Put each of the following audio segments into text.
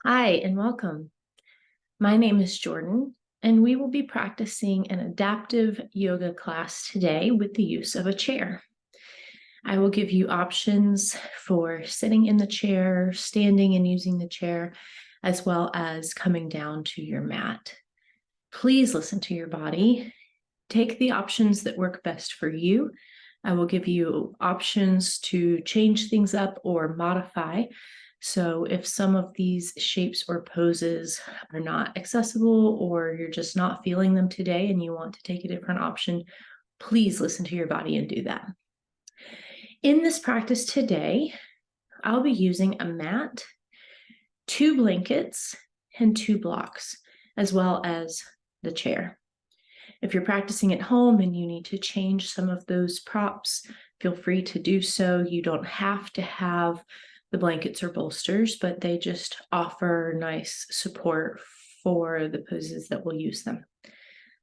Hi, and welcome. My name is Jordan, and we will be practicing an adaptive yoga class today with the use of a chair. I will give you options for sitting in the chair, standing and using the chair, as well as coming down to your mat. Please listen to your body. Take the options that work best for you. I will give you options to change things up or modify. So if some of these shapes or poses are not accessible or you're just not feeling them today and you want to take a different option, please listen to your body and do that. In this practice today, I'll be using a mat, 2 blankets, and 2 blocks, as well as the chair. If you're practicing at home and you need to change some of those props, feel free to do so. You don't have to have the blankets or bolsters, but they just offer nice support for the poses that will use them.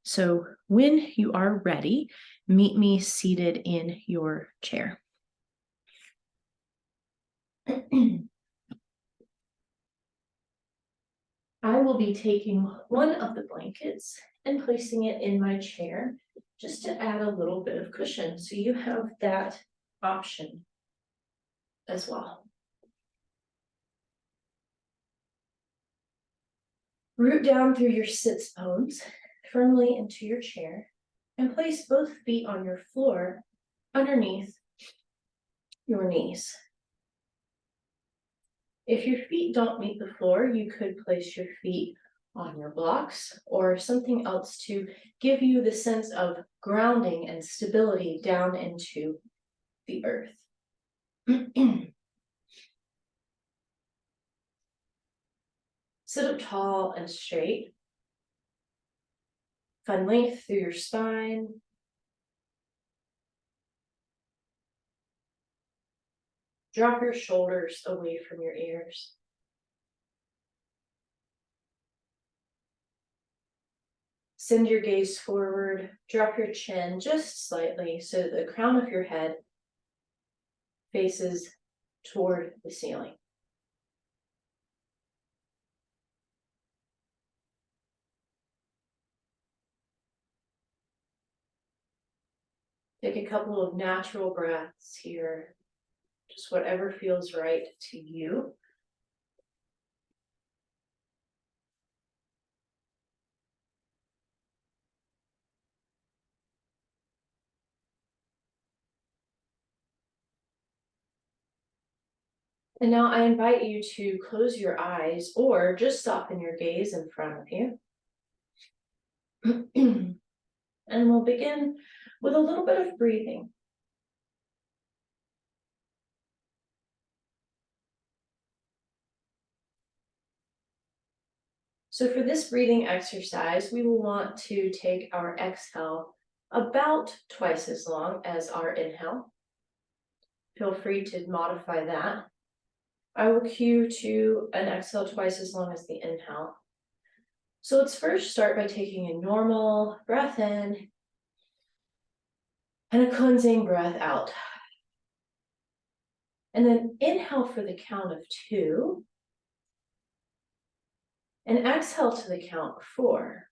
So when you are ready, meet me seated in your chair. I will be taking one of the blankets and placing it in my chair just to add a little bit of cushion. So you have that option as well. Root down through your sits bones firmly into your chair and place both feet on your floor underneath your knees. If your feet don't meet the floor, you could place your feet on your blocks or something else to give you the sense of grounding and stability down into the earth. Sit up tall and straight. Find length through your spine. Drop your shoulders away from your ears. Send your gaze forward. Drop your chin just slightly so that the crown of your head faces toward the ceiling. Take a couple of natural breaths here, just whatever feels right to you. And now I invite you to close your eyes or just soften your gaze in front of you. And we'll begin with a little bit of breathing. So for this breathing exercise, we will want to take our exhale about twice as long as our inhale. Feel free to modify that. I will cue to an exhale twice as long as the inhale. So let's first start by taking a normal breath in and a cleansing breath out. And then inhale for the count of 2 and exhale to the count of 4.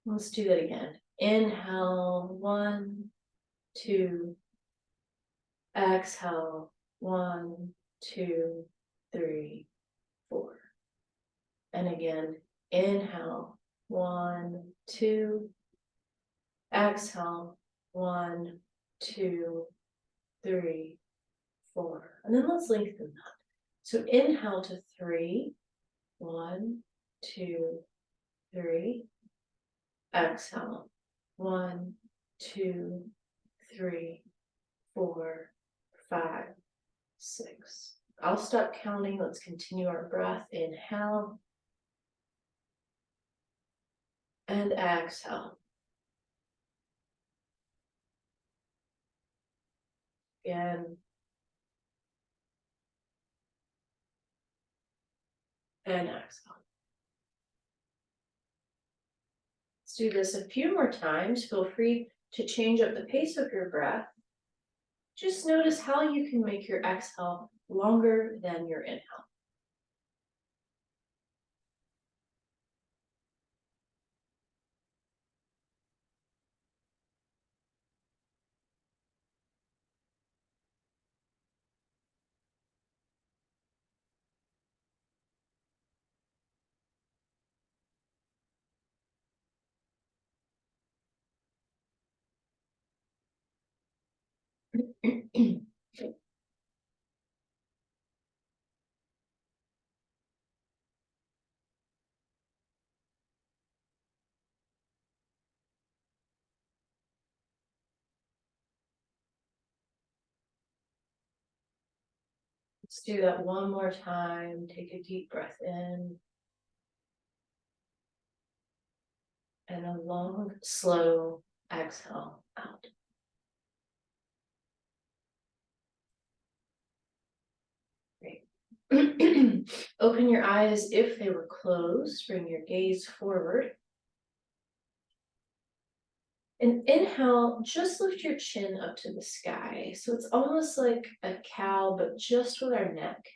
Let's do that again. Inhale, 1, 2. Exhale, 1, 2, 3, 4. And again, inhale, 1, 2. Exhale, 1, 2, 3, 4. And then let's lengthen that. So inhale to 3, 1, 2, 3. Exhale, 1, 2, 3, 4, 5, 6. I'll stop counting. Let's continue our breath. Inhale and exhale. Again. And exhale. Let's do this a few more times. Feel free to change up the pace of your breath. Just notice how you can make your exhale longer than your inhale. Let's do that one more time. Take a deep breath in. And a long, slow exhale out. Great. Open your eyes if they were closed. Bring your gaze forward. And inhale, just lift your chin up to the sky. So it's almost like a cow, but just with our neck.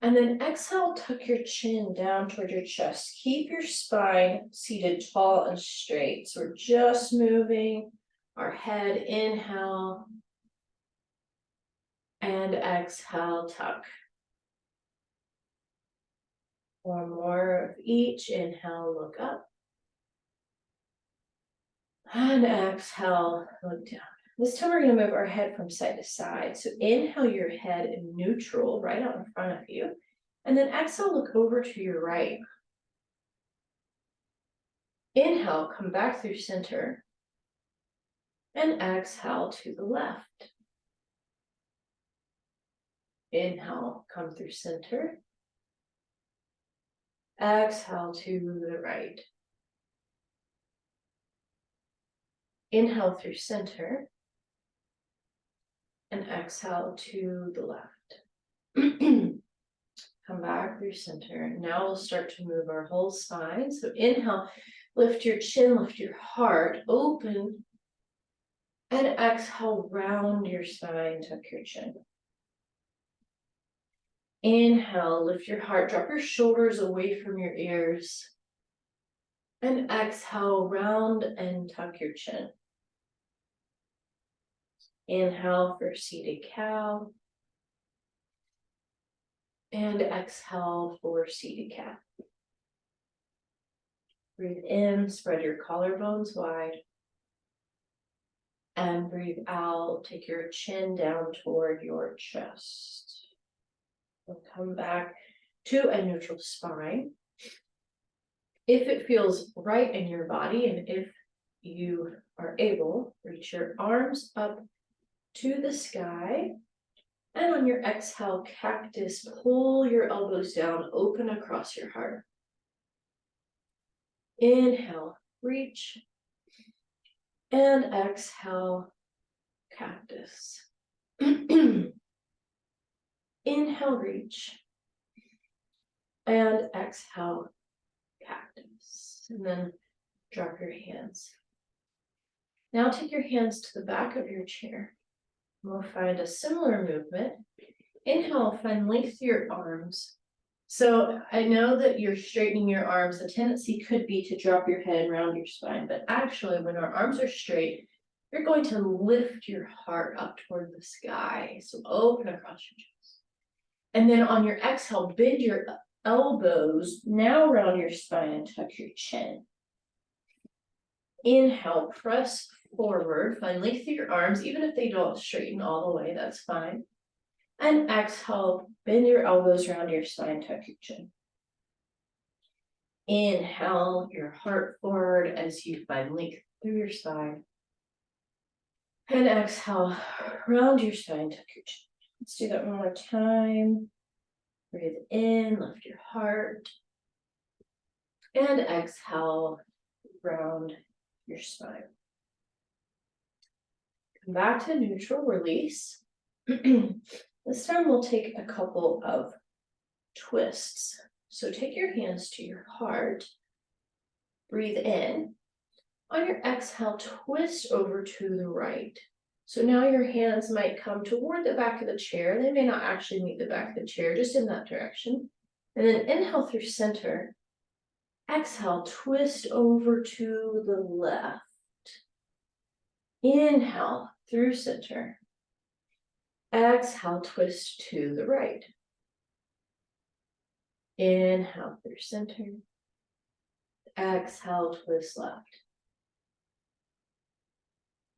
And then exhale, tuck your chin down toward your chest. Keep your spine seated tall and straight. So we're just moving our head. Inhale. And exhale, tuck. One more of each. Inhale, look up. And exhale, look down. This time we're going to move our head from side to side. So inhale your head in neutral, right out in front of you. And then exhale, look over to your right. Inhale, come back through center. And exhale to the left. Inhale, come through center. Exhale to the right. Inhale through center. And exhale to the left. Come back through center. Now we'll start to move our whole spine. So inhale, lift your chin, lift your heart, open. And exhale, round your spine, tuck your chin. Inhale, lift your heart, drop your shoulders away from your ears. And exhale, round and tuck your chin. Inhale for seated cow. And exhale for seated cat. Breathe in, spread your collarbones wide. And breathe out, take your chin down toward your chest. We'll come back to a neutral spine. If it feels right in your body, and if you are able, reach your arms up to the sky. And on your exhale, cactus, pull your elbows down, open across your heart. Inhale, reach. And exhale, cactus. Inhale, reach. And exhale, cactus. And then drop your hands. Now take your hands to the back of your chair. We'll find a similar movement. Inhale, find length through your arms. So I know that you're straightening your arms. The tendency could be to drop your head around your spine, but actually when our arms are straight, you're going to lift your heart up toward the sky. So open across your chest. And then on your exhale, bend your elbows now around your spine and tuck your chin. Inhale, press forward, find length through your arms, even if they don't straighten all the way, that's fine. And exhale, bend your elbows around your spine, tuck your chin. Inhale your heart forward as you find length through your spine. And exhale, round your spine, tuck your chin. Let's do that one more time. Breathe in, lift your heart. And exhale, round your spine. Come back to neutral, release. This time we'll take a couple of twists. So take your hands to your heart. Breathe in. On your exhale, twist over to the right. So now your hands might come toward the back of the chair. They may not actually meet the back of the chair, just in that direction. And then inhale through center. Exhale, twist over to the left. Inhale through center. Exhale, twist to the right. Inhale through center. Exhale, twist left.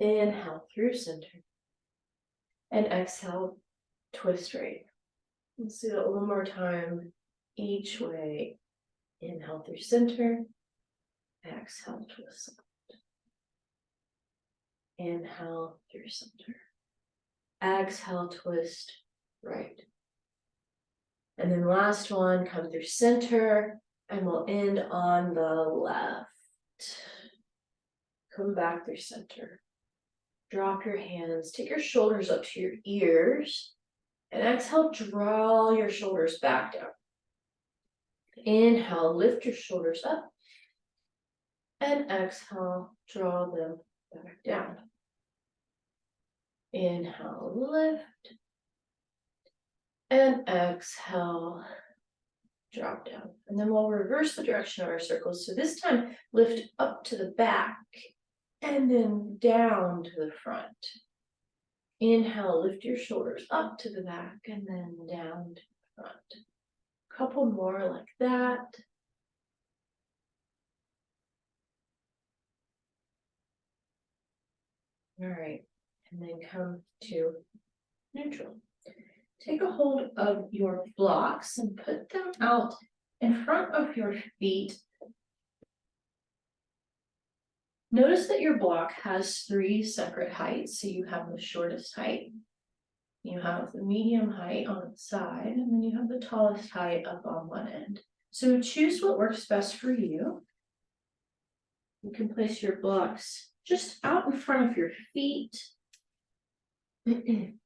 Inhale through center. And exhale, twist right. Let's do it one more time, each way. Inhale through center. Exhale, twist left. Inhale through center. Exhale, twist right. And then last one, come through center, and we'll end on the left. Come back through center. Drop your hands, take your shoulders up to your ears, and exhale, draw your shoulders back down. Inhale, lift your shoulders up, and exhale, draw them back down. Inhale, lift, and exhale, drop down. And then we'll reverse the direction of our circles. So this time, lift up to the back, and then down to the front. Inhale, lift your shoulders up to the back, and then down to the front. Couple more like that. All right, and then come to neutral. Take a hold of your blocks and put them out in front of your feet. Notice that your block has 3 separate heights. So you have the shortest height, you have the medium height on the side, and then you have the tallest height up on one end. So choose what works best for you. You can place your blocks just out in front of your feet. And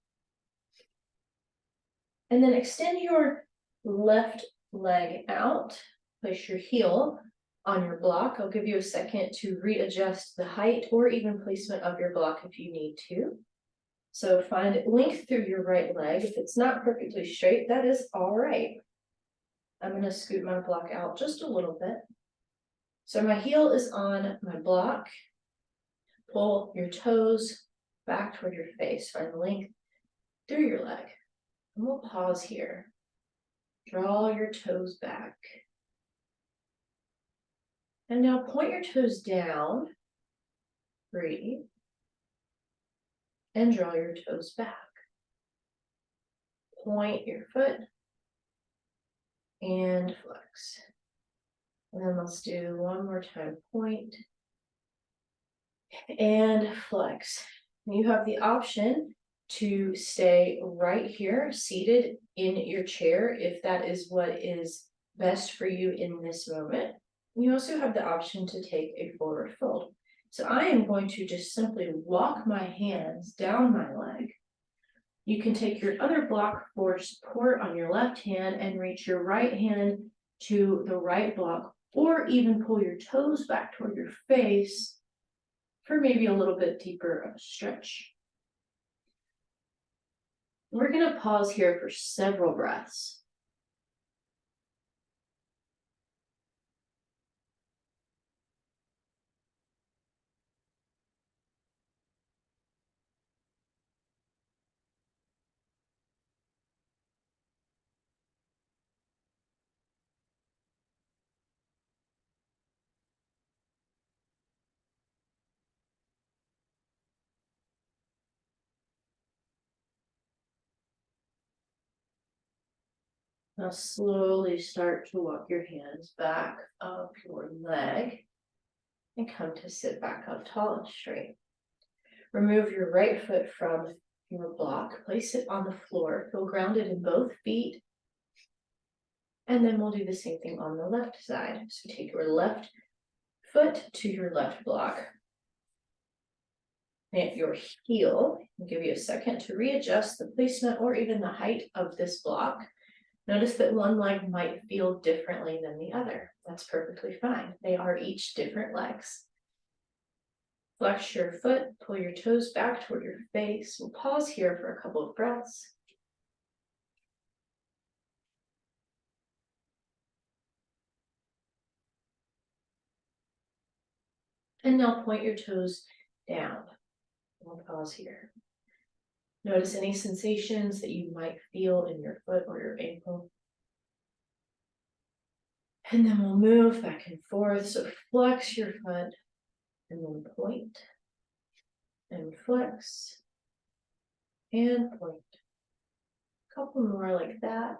then extend your left leg out. Place your heel on your block. I'll give you a second to readjust the height or even placement of your block if you need to. So find length through your right leg. If it's not perfectly straight, that is all right. I'm going to scoot my block out just a little bit. So my heel is on my block. Pull your toes back toward your face. Find length through your leg. And we'll pause here. Draw your toes back. And now point your toes down. Breathe. And draw your toes back. Point your foot. And flex. And then let's do one more time. Point. And flex. You have the option to stay right here, seated in your chair, if that is what is best for you in this moment. You also have the option to take a forward fold. So I am going to just simply walk my hands down my leg. You can take your other block for support on your left hand and reach your right hand to the right block, or even pull your toes back toward your face for maybe a little bit deeper of a stretch. We're going to pause here for several breaths. Now slowly start to walk your hands back up your leg and come to sit back up tall and straight. Remove your right foot from your block, place it on the floor, feel grounded in both feet. And then we'll do the same thing on the left side. So take your left foot to your left block. Plant your heel, and give you a second to readjust the placement or even the height of this block. Notice that one leg might feel differently than the other. That's perfectly fine. They are each different legs. Flex your foot, pull your toes back toward your face. We'll pause here for a couple of breaths. And now point your toes down. We'll pause here. Notice any sensations that you might feel in your foot or your ankle. And then we'll move back and forth. So flex your foot and then point and flex and point. A couple more like that.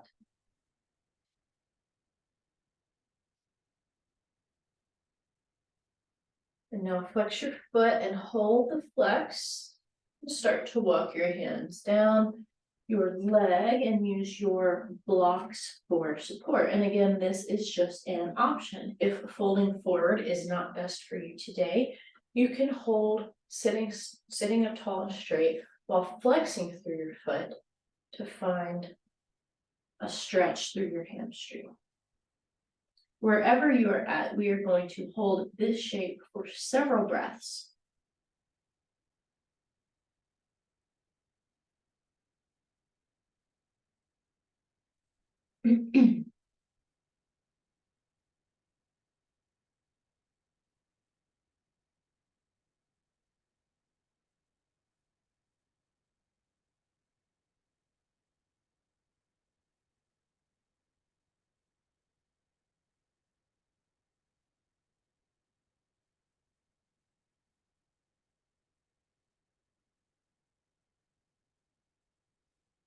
And now flex your foot and hold the flex. Start to walk your hands down your leg and use your blocks for support. And again, this is just an option. If folding forward is not best for you today, you can hold sitting up tall and straight while flexing through your foot to find a stretch through your hamstring. Wherever you are at, we are going to hold this shape for several breaths.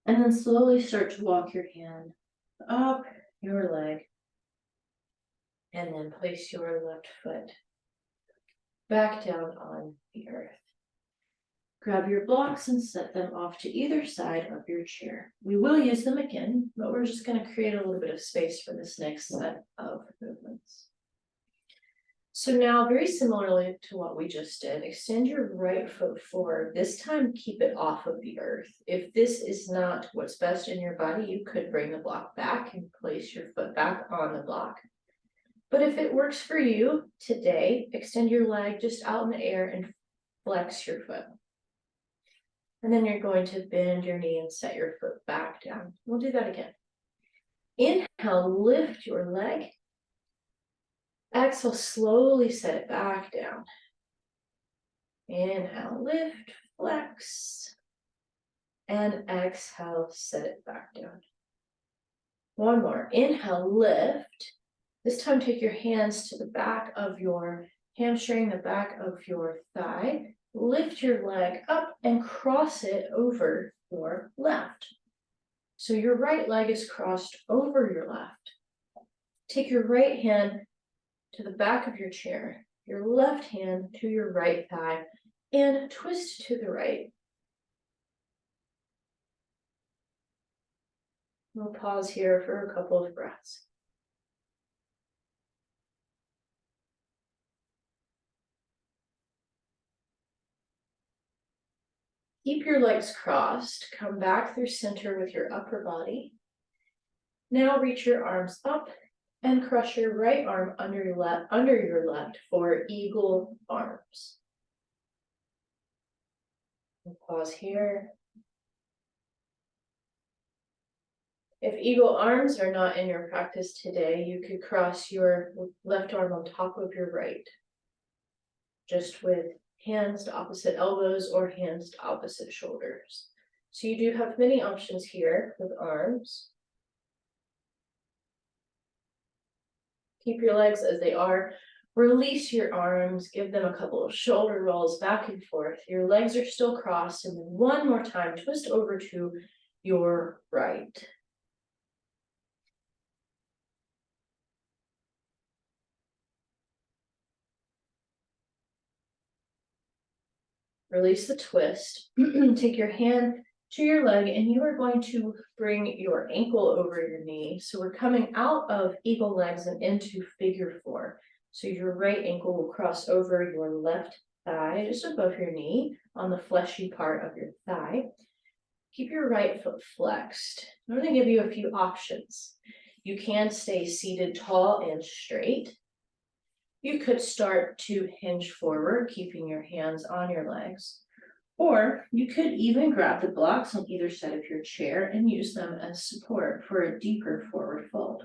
And then slowly start to walk your hand up your leg. And then place your left foot back down on the earth. Grab your blocks and set them off to either side of your chair. We will use them again, but we're just going to create a little bit of space for this next set of movements. So now, very similarly to what we just did, extend your right foot forward. This time, keep it off of the earth. If this is not what's best in your body, you could bring the block back and place your foot back on the block. But if it works for you today, extend your leg just out in the air and flex your foot. And then you're going to bend your knee and set your foot back down. We'll do that again. Inhale, lift your leg. Exhale, slowly set it back down. Inhale, lift, flex. And exhale, set it back down. One more. Inhale, lift. This time, take your hands to the back of your hamstring, the back of your thigh. Lift your leg up and cross it over your left. So your right leg is crossed over your left. Take your right hand to the back of your chair, your left hand to your right thigh, and twist to the right. We'll pause here for a couple of breaths. Keep your legs crossed. Come back through center with your upper body. Now reach your arms up and cross your right arm under your left for eagle arms. We'll pause here. If eagle arms are not in your practice today, you could cross your left arm on top of your right, just with hands to opposite elbows or hands to opposite shoulders. So you do have many options here with arms. Keep your legs as they are. Release your arms, give them a couple of shoulder rolls back and forth. Your legs are still crossed, and then one more time, twist over to your right. Release the twist. Take your hand to your leg, and you are going to bring your ankle over your knee. So we're coming out of eagle legs and into figure four. So your right ankle will cross over your left thigh, just above your knee, on the fleshy part of your thigh. Keep your right foot flexed. I'm going to give you a few options. You can stay seated tall and straight. You could start to hinge forward, keeping your hands on your legs. Or you could even grab the blocks on either side of your chair and use them as support for a deeper forward fold.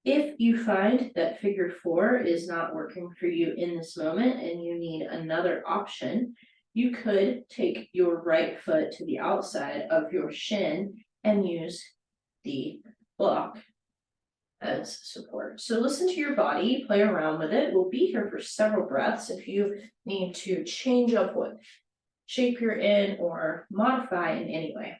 If you find that figure four is not working for you in this moment and you need another option, you could take your right foot to the outside of your shin and use the block as support. So listen to your body, play around with it. We'll be here for several breaths. If you need to change up what shape you're in or modify in any way.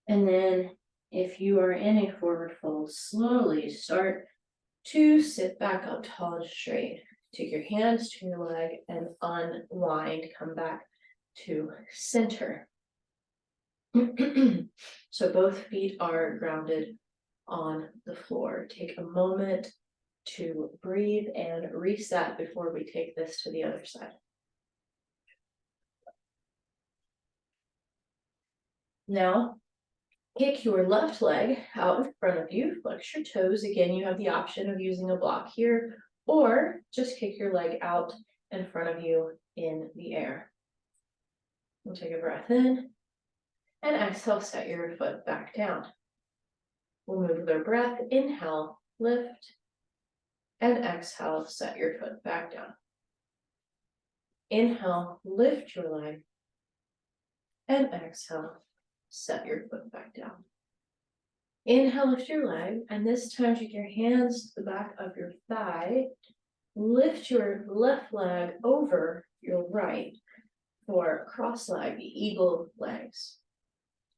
And then if you are in a forward fold, slowly start to sit back up tall and straight. Take your hands to your leg and unwind, come back to center. So both feet are grounded on the floor. Take a moment to breathe and reset before we take this to the other side. Now, kick your left leg out in front of you, flex your toes. Again, you have the option of using a block here, or just kick your leg out in front of you in the air. We'll take a breath in, and exhale, set your foot back down. We'll move with our breath, inhale, lift, and exhale, set your foot back down. Inhale, lift your leg, and exhale, set your foot back down. Inhale, lift your leg, and this time take your hands to the back of your thigh. Lift your left leg over your right for cross leg, eagle legs.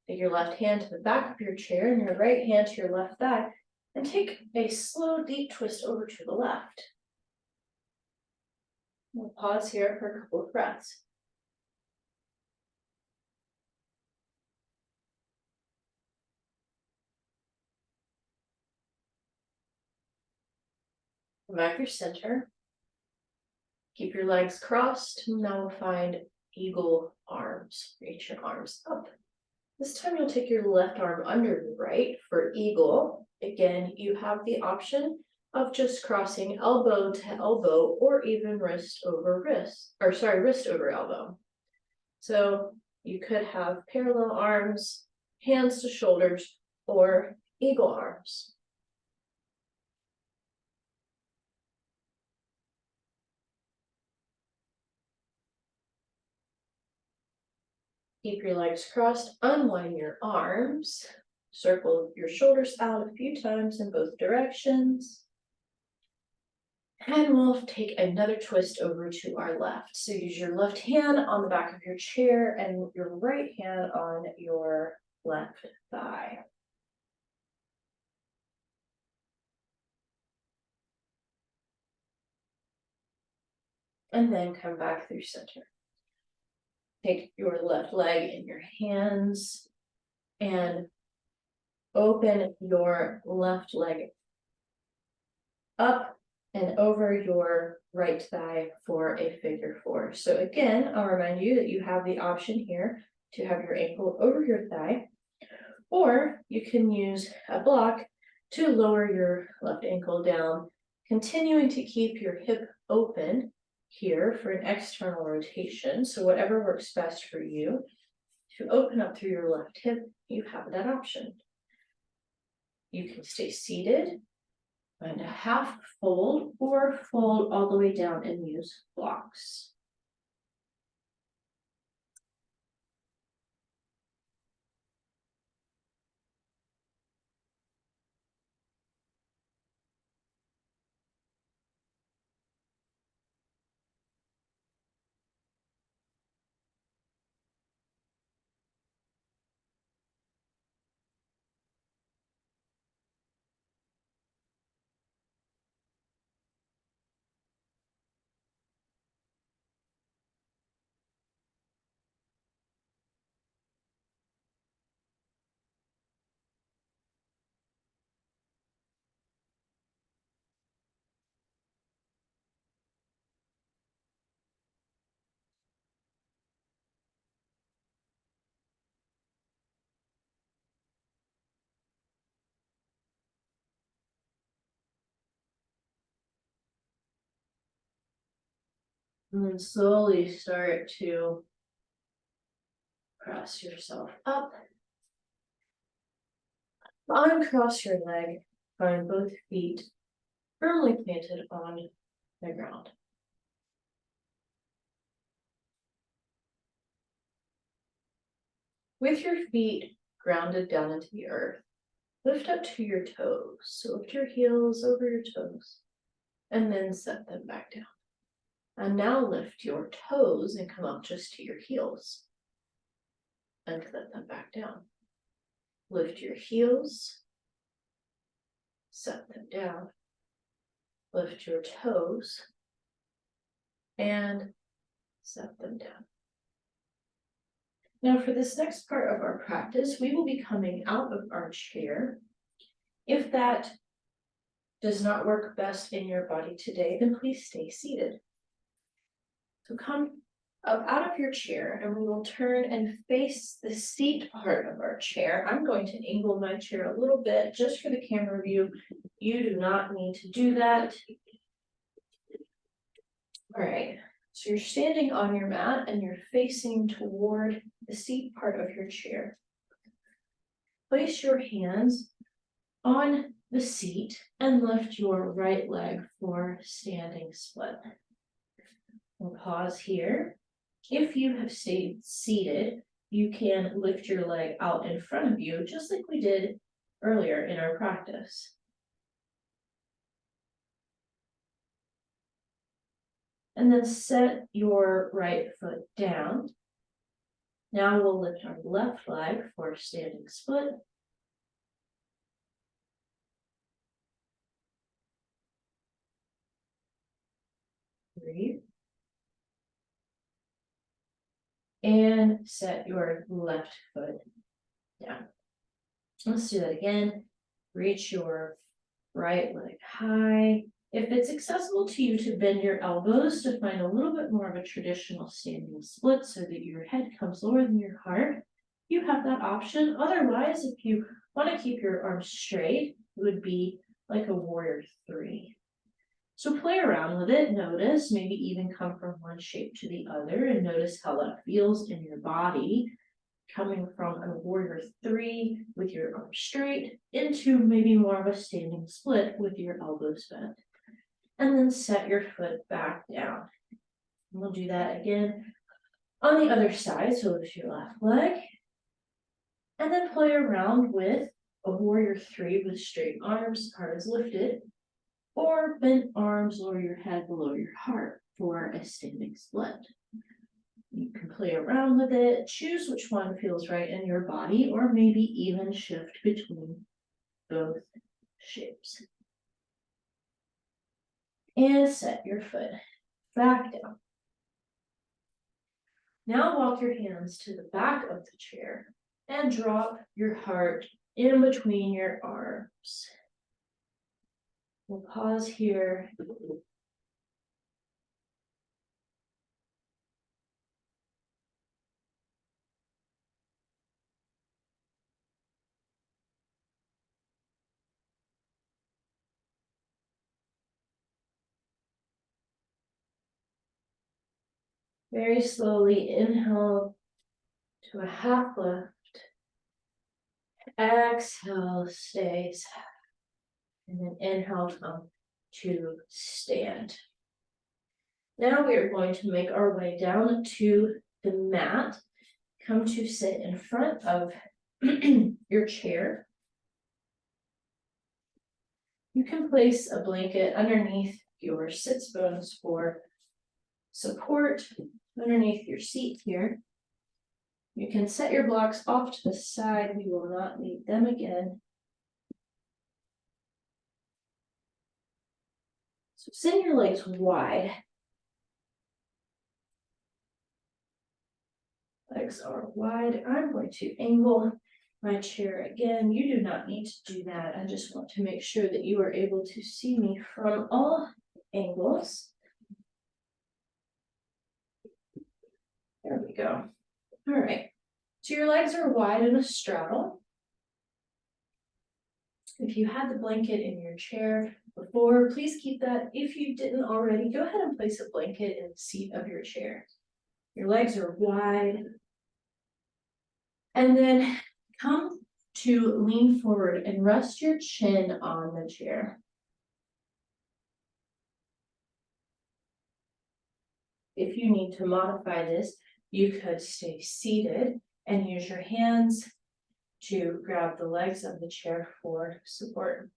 Take your left hand to the back of your chair and your right hand to your left thigh, and take a slow, deep twist over to the left. We'll pause here for a couple of breaths. Come back to your center. Keep your legs crossed. Now we'll find eagle arms. Reach your arms up. This time you'll take your left arm under the right for eagle. Again, you have the option of just crossing elbow to elbow or even wrist over wrist, or sorry, wrist over elbow. So you could have parallel arms, hands to shoulders, or eagle arms. Keep your legs crossed, unwind your arms, circle your shoulders out a few times in both directions. And we'll take another twist over to our left. So use your left hand on the back of your chair and your right hand on your left thigh. And then come back through center. Take your left leg in your hands and open your left leg up and over your right thigh for a figure four. So again, I'll remind you that you have the option here to have your ankle over your thigh, or you can use a block to lower your left ankle down, continuing to keep your hip open here for an external rotation. So whatever works best for you. To open up through your left hip, you have that option. You can stay seated, find a half fold, or fold all the way down and use blocks. And then slowly start to cross yourself up. Uncross your leg, find both feet firmly planted on the ground. With your feet grounded down into the earth, lift up to your toes. So lift your heels over your toes and then set them back down. And now lift your toes and come up just to your heels and set them back down. Lift your heels, set them down. Lift your toes and set them down. Now for this next part of our practice, we will be coming out of our chair. If that does not work best in your body today, then please stay seated. So come up out of your chair and we will turn and face the seat part of our chair. I'm going to angle my chair a little bit just for the camera view. You do not need to do that. All right, so you're standing on your mat and you're facing toward the seat part of your chair. Place your hands on the seat and lift your right leg for standing split. We'll pause here. If you have stayed seated, you can lift your leg out in front of you, just like we did earlier in our practice. And then set your right foot down. Now we'll lift our left leg for standing split. Breathe. And set your left foot down. Let's do that again. Reach your right leg high. If it's accessible to you to bend your elbows to find a little bit more of a traditional standing split so that your head comes lower than your heart, you have that option. Otherwise, if you want to keep your arms straight, it would be like a warrior three. So play around with it, notice, maybe even come from one shape to the other and notice how that feels in your body, coming from a warrior three with your arms straight into maybe more of a standing split with your elbows bent. And then set your foot back down. And we'll do that again on the other side. So lift your left leg. And then play around with a warrior three with straight arms, heart is lifted, or bent arms, lower your head below your heart for a standing split. You can play around with it, choose which one feels right in your body, or maybe even shift between both shapes. And set your foot back down. Now walk your hands to the back of the chair and drop your heart in between your arms. We'll pause here. Very slowly inhale to a half lift. Exhale, stays. And then inhale, come to stand. Now we are going to make our way down to the mat. Come to sit in front of your chair. You can place a blanket underneath your sits bones for support underneath your seat here. You can set your blocks off to the side. We will not need them again. So send your legs wide. Legs are wide. I'm going to angle my chair again. You do not need to do that. I just want to make sure that you are able to see me from all angles. There we go. All right. So your legs are wide in a straddle. If you had the blanket in your chair, before, please keep that. If you didn't already, go ahead and place a blanket in the seat of your chair. Your legs are wide. And then come to lean forward and rest your chin on the chair. If you need to modify this, you could stay seated and use your hands to grab the legs of the chair for support.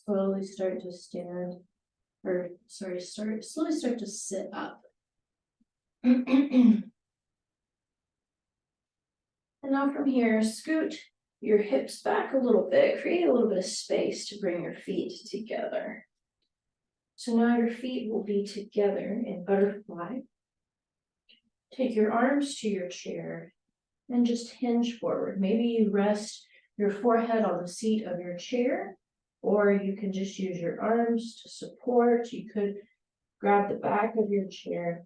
Slowly start to stand, or sorry, slowly start to sit up. And now from here, scoot your hips back a little bit, create a little bit of space to bring your feet together. So now your feet will be together in butterfly. Take your arms to your chair and just hinge forward. Maybe you rest your forehead on the seat of your chair, or you can just use your arms to support. You could grab the back of your chair.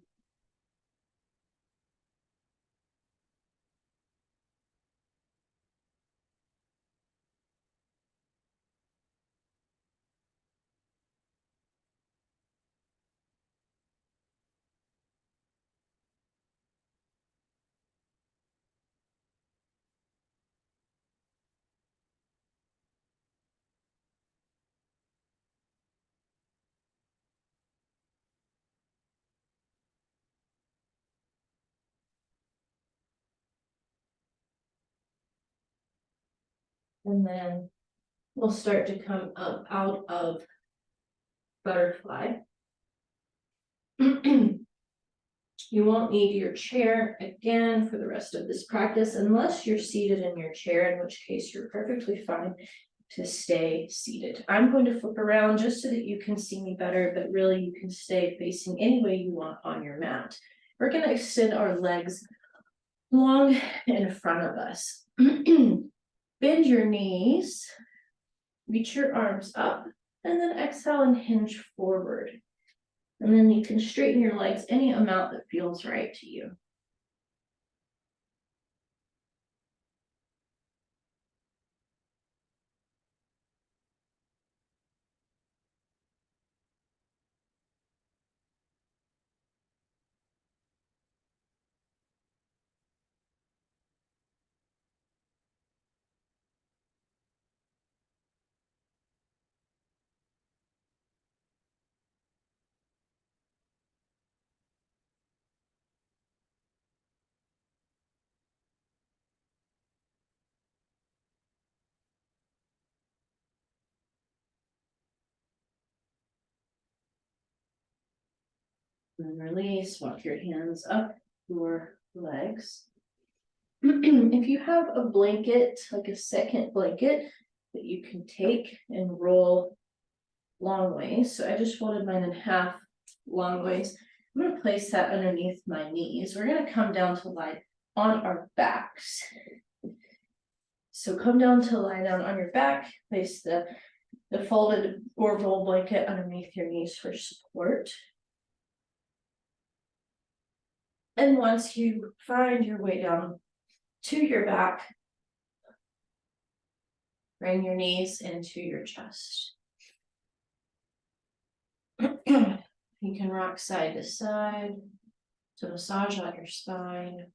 And then we'll start to come up out of butterfly. You won't need your chair again for the rest of this practice unless you're seated in your chair, in which case you're perfectly fine to stay seated. I'm going to flip around just so that you can see me better, but really you can stay facing any way you want on your mat. We're going to extend our legs long in front of us. Bend your knees, reach your arms up, and then exhale and hinge forward. And then you can straighten your legs any amount that feels right to you. And release, walk your hands up your legs. If you have a blanket, like a second blanket, that you can take and roll long ways, so I just folded mine in half long ways. I'm gonna place that underneath my knees. We're gonna come down to lie on our backs. So come down to lie down on your back, place the folded or roll blanket underneath your knees for support. And once you find your way down to your back, bring your knees into your chest. You can rock side to side to massage out your spine.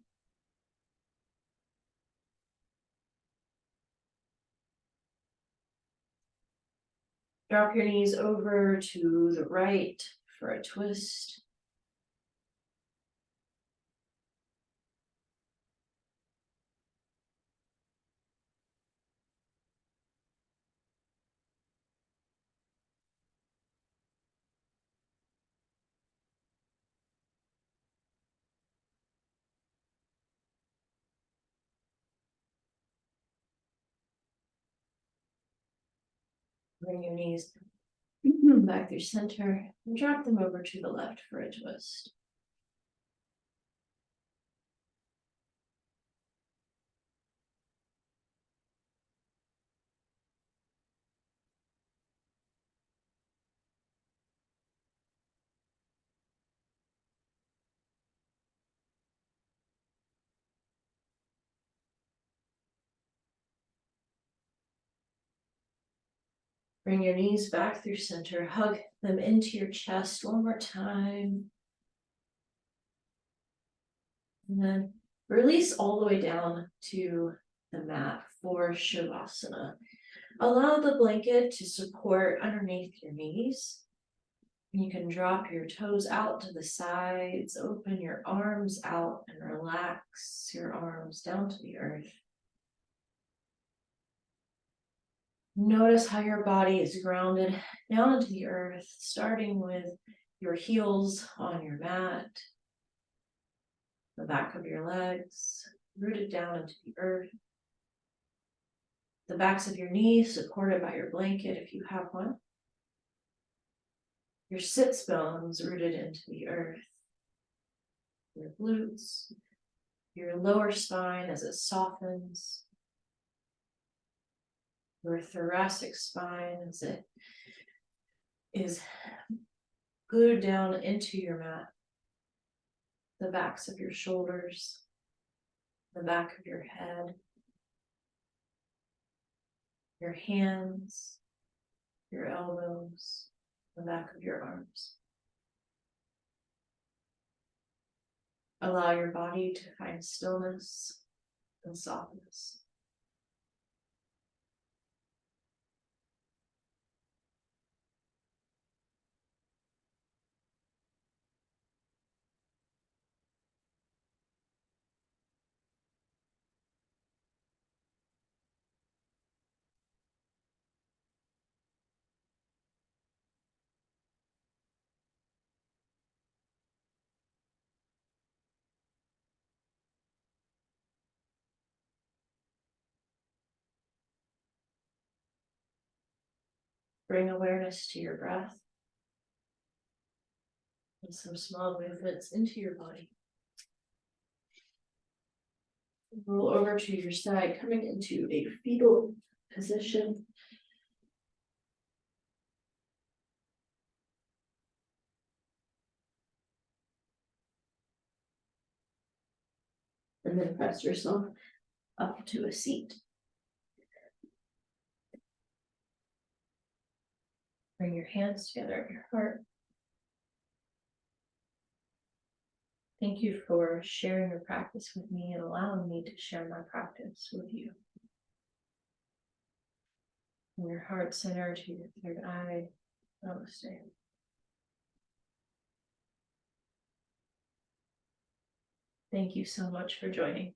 Drop your knees over to the right for a twist. Bring your knees back through center and drop them over to the left for a twist. Bring your knees back through center, hug them into your chest one more time. And then release all the way down to the mat for Shavasana. Allow the blanket to support underneath your knees. You can drop your toes out to the sides, open your arms out and relax your arms down to the earth. Notice how your body is grounded down into the earth, starting with your heels on your mat, the back of your legs rooted down into the earth, the backs of your knees supported by your blanket if you have one, your sits bones rooted into the earth, your glutes, your lower spine as it softens, your thoracic spine as it is glued down into your mat, the backs of your shoulders, the back of your head, your hands, your elbows, the back of your arms. Allow your body to find stillness and softness. Bring awareness to your breath and some small movements into your body. Roll over to your side, coming into a fetal position. And then press yourself up to a seat. Bring your hands together at your heart. Thank you for sharing your practice with me and allowing me to share my practice with you. From your heart center to your third eye. Namaste. Thank you so much for joining.